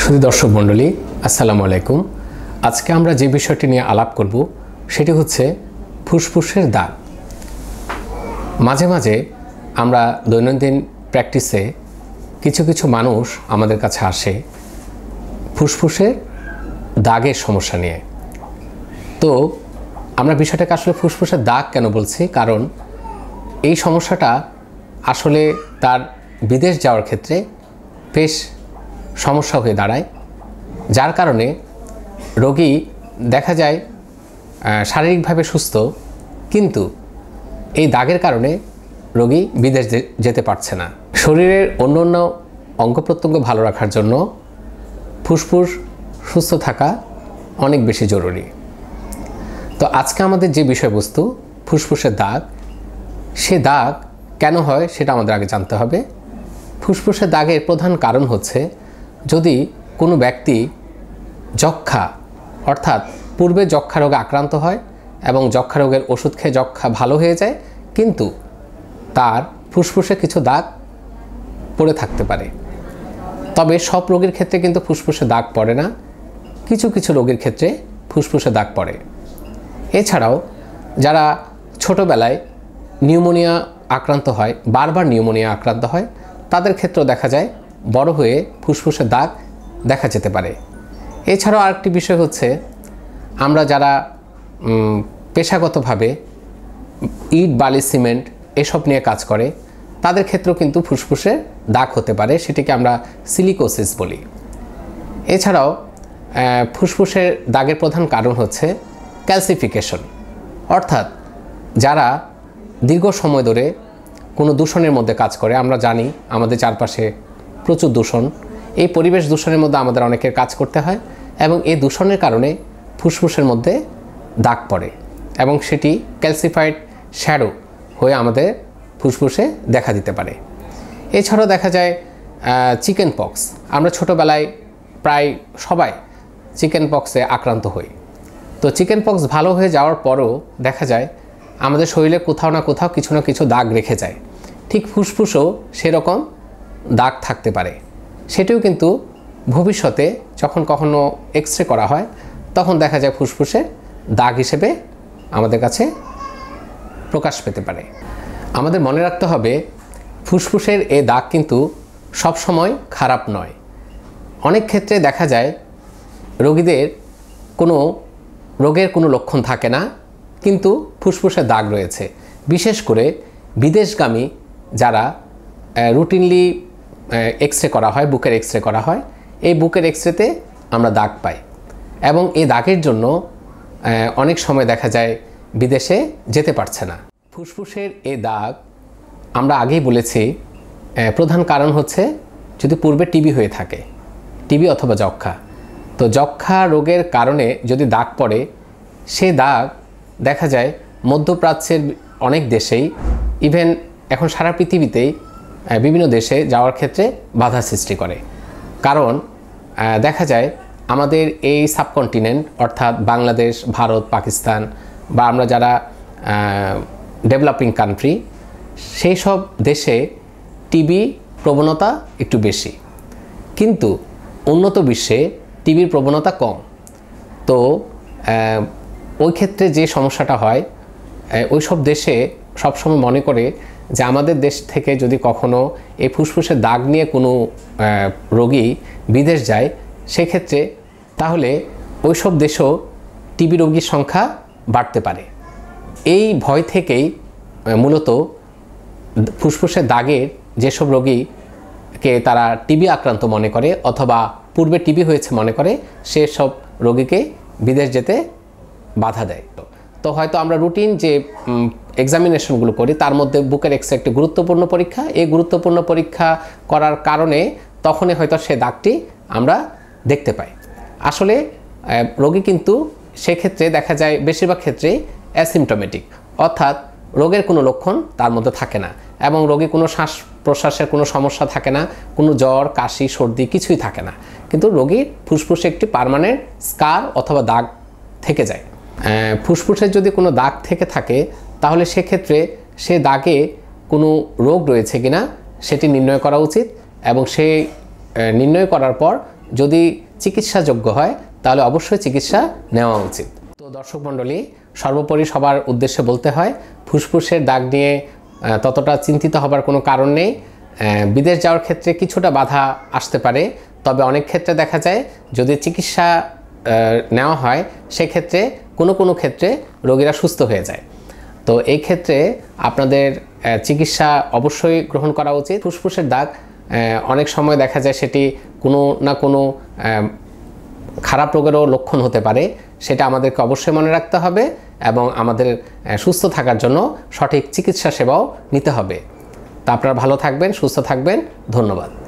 শুধু দর্শক মণ্ডলী, আসসালামু আলাইকুম। আজকে আমরা যে বিষয়টি নিয়ে আলাপ করব সেটি হচ্ছে ফুসফুসের দাগ। মাঝে মাঝে আমরা দৈনন্দিন প্র্যাকটিসে কিছু কিছু মানুষ আমাদের কাছে আসে ফুসফুসের দাগের সমস্যা নিয়ে। তো আমরা বিষয়টাকে আসলে ফুসফুসের দাগ কেন বলছি, কারণ এই সমস্যাটা আসলে তার বিদেশ যাওয়ার ক্ষেত্রে বেশ সমস্যা হয়ে দাঁড়ায়, যার কারণে রোগী দেখা যায় শারীরিকভাবে সুস্থ, কিন্তু এই দাগের কারণে রোগী বিদেশ যেতে পারছে না। শরীরের অন্য অন্য অঙ্গ প্রত্যঙ্গ ভালো রাখার জন্য ফুসফুস সুস্থ থাকা অনেক বেশি জরুরি। তো আজকে আমাদের যে বিষয়বস্তু ফুসফুসের দাগ, সে দাগ কেন হয় সেটা আমাদের আগে জানতে হবে। ফুসফুসের দাগের প্রধান কারণ হচ্ছে যদি কোনো ব্যক্তি যক্ষ্মা অর্থাৎ পূর্বে যক্ষ্মা রোগে আক্রান্ত হয় এবং যক্ষ্মা রোগের ওষুধ খেয়ে যক্ষ্মা ভালো হয়ে যায়, কিন্তু তার ফুসফুসে কিছু দাগ পড়ে থাকতে পারে। তবে সব রোগীর ক্ষেত্রে কিন্তু ফুসফুসে দাগ পড়ে না, কিছু কিছু রোগীর ক্ষেত্রে ফুসফুসে দাগ পড়ে। এছাড়াও যারা ছোটোবেলায় নিউমোনিয়া আক্রান্ত হয়, বারবার নিউমোনিয়া আক্রান্ত হয়, তাদের ক্ষেত্রেও দেখা যায় বড় হয়ে ফুসফুসের দাগ দেখা যেতে পারে। এছাড়াও আরেকটি বিষয় হচ্ছে আমরা যারা পেশাগতভাবে ইট, বালি, সিমেন্ট এসব নিয়ে কাজ করে, তাদের ক্ষেত্রেও কিন্তু ফুসফুসে দাগ হতে পারে, সেটিকে আমরা সিলিকোসিস বলি। এছাড়াও ফুসফুসের দাগের প্রধান কারণ হচ্ছে ক্যালসিফিকেশন, অর্থাৎ যারা দীর্ঘ সময় ধরে কোনো দূষণের মধ্যে কাজ করে। আমরা জানি আমাদের চারপাশে প্রচুর দূষণ, এই পরিবেশ দূষণের মধ্যে আমাদের অনেকের কাজ করতে হয় এবং এই দূষণের কারণে ফুসফুসের মধ্যে দাগ পড়ে এবং সেটি ক্যালসিফাইড শ্যাডো হয়ে আমাদের ফুসফুসে দেখা দিতে পারে। এছাড়াও দেখা যায় চিকেন পক্স। আমরা ছোটোবেলায় প্রায় সবাই চিকেন পক্সে আক্রান্ত হই। তো চিকেন পক্স ভালো হয়ে যাওয়ার পরও দেখা যায় আমাদের শরীরে কোথাও না কোথাও কিছু না কিছু দাগ রেখে যায়। ঠিক ফুসফুসও সেরকম দাগ থাকতে পারে। সেটিও কিন্তু ভবিষ্যতে যখন কখনো এক্স রে করা হয় তখন দেখা যায় ফুসফুসে দাগ হিসেবে আমাদের কাছে প্রকাশ পেতে পারে। আমাদের মনে রাখতে হবে ফুসফুসের এই দাগ কিন্তু সবসময় খারাপ নয়। অনেক ক্ষেত্রে দেখা যায় রোগীদের কোনো রোগের কোনো লক্ষণ থাকে না, কিন্তু ফুসফুসের দাগ রয়েছে। বিশেষ করে বিদেশগামী যারা রুটিনলি এক্স রে করা হয়, বুকের এক্স রে করা হয়, এই বুকের এক্স রেতে আমরা দাগ পাই এবং এই দাগের জন্য অনেক সময় দেখা যায় বিদেশে যেতে পারছে না। ফুসফুসের এই দাগ আমরা আগেই বলেছি প্রধান কারণ হচ্ছে যদি পূর্বে টিবি হয়ে থাকে, টিবি অথবা যক্ষ্মা। তো যক্ষ্মা রোগের কারণে যদি দাগ পড়ে, সে দাগ দেখা যায় মধ্যপ্রাচ্যের অনেক দেশেই, ইভেন এখন সারা পৃথিবীতেই বিভিন্ন দেশে যাওয়ার ক্ষেত্রে বাধা সৃষ্টি করে। কারণ দেখা যায় আমাদের এই সাবকন্টিনেন্ট অর্থাৎ বাংলাদেশ, ভারত, পাকিস্তান বা আমরা যারা ডেভেলপিং কান্ট্রি, সেই সব দেশে টিবি প্রবণতা একটু বেশি, কিন্তু উন্নত বিশ্বে টিবির প্রবণতা কম। তো ওই ক্ষেত্রে যে সমস্যাটা হয়, ওই সব দেশে সবসময় মনে করে যে আমাদের দেশ থেকে যদি কখনো এই ফুসফুসের দাগ নিয়ে কোনো রোগী বিদেশ যায়, সেক্ষেত্রে তাহলে ওই সব দেশেও টিবি রোগীর সংখ্যা বাড়তে পারে। এই ভয় থেকেই মূলত ফুসফুসের দাগের যেসব রোগীকে তারা টিবি আক্রান্ত মনে করে অথবা পূর্বে টিবি হয়েছে মনে করে, সেসব রোগীকে বিদেশ যেতে বাধা দেয়। তো হয়তো আমরা রুটিন যে এক্সামিনেশনগুলো করি তার মধ্যে বুকের এক্স রে একটি গুরুত্বপূর্ণ পরীক্ষা। এই গুরুত্বপূর্ণ পরীক্ষা করার কারণে তখনই হয়তো সে দাগটি আমরা দেখতে পাই। আসলে রোগী কিন্তু সেক্ষেত্রে দেখা যায় বেশিরভাগ ক্ষেত্রেই অ্যাসিমটোমেটিক, অর্থাৎ রোগের কোনো লক্ষণ তার মধ্যে থাকে না এবং রোগী কোনো শ্বাস প্রশ্বাসের কোনো সমস্যা থাকে না, কোনো জ্বর, কাশি, সর্দি কিছুই থাকে না, কিন্তু রোগীর ফুসফুসে একটি পার্মানেন্ট স্কার অথবা দাগ থেকে যায়। ফুসফুসের যদি কোনো দাগ থেকে থাকে তাহলে সেক্ষেত্রে সে দাগে কোনো রোগ রয়েছে কিনা সেটি নির্ণয় করা উচিত এবং সেই নির্ণয় করার পর যদি চিকিৎসাযোগ্য হয় তাহলে অবশ্যই চিকিৎসা নেওয়া উচিত। তো দর্শক মণ্ডলী, সর্বোপরি সবার উদ্দেশ্যে বলতে হয় ফুসফুসের দাগ নিয়ে ততটা চিন্তিত হবার কোনো কারণ নেই। বিদেশ যাওয়ার ক্ষেত্রে কিছুটা বাধা আসতে পারে, তবে অনেক ক্ষেত্রে দেখা যায় যদি চিকিৎসা নেওয়া হয় সেক্ষেত্রে কোনো ক্ষেত্রে রোগীরা সুস্থ হয়ে যায়। তো এই ক্ষেত্রে আপনাদের চিকিৎসা অবশ্যই গ্রহণ করা উচিত। ফুসফুসের দাগ অনেক সময় দেখা যায় সেটি কোনো না কোনো খারাপ রোগেরও লক্ষণ হতে পারে, সেটা আমাদেরকে অবশ্যই মনে রাখতে হবে এবং আমাদের সুস্থ থাকার জন্য সঠিক চিকিৎসা সেবাও নিতে হবে। তা আপনারা ভালো থাকবেন, সুস্থ থাকবেন। ধন্যবাদ।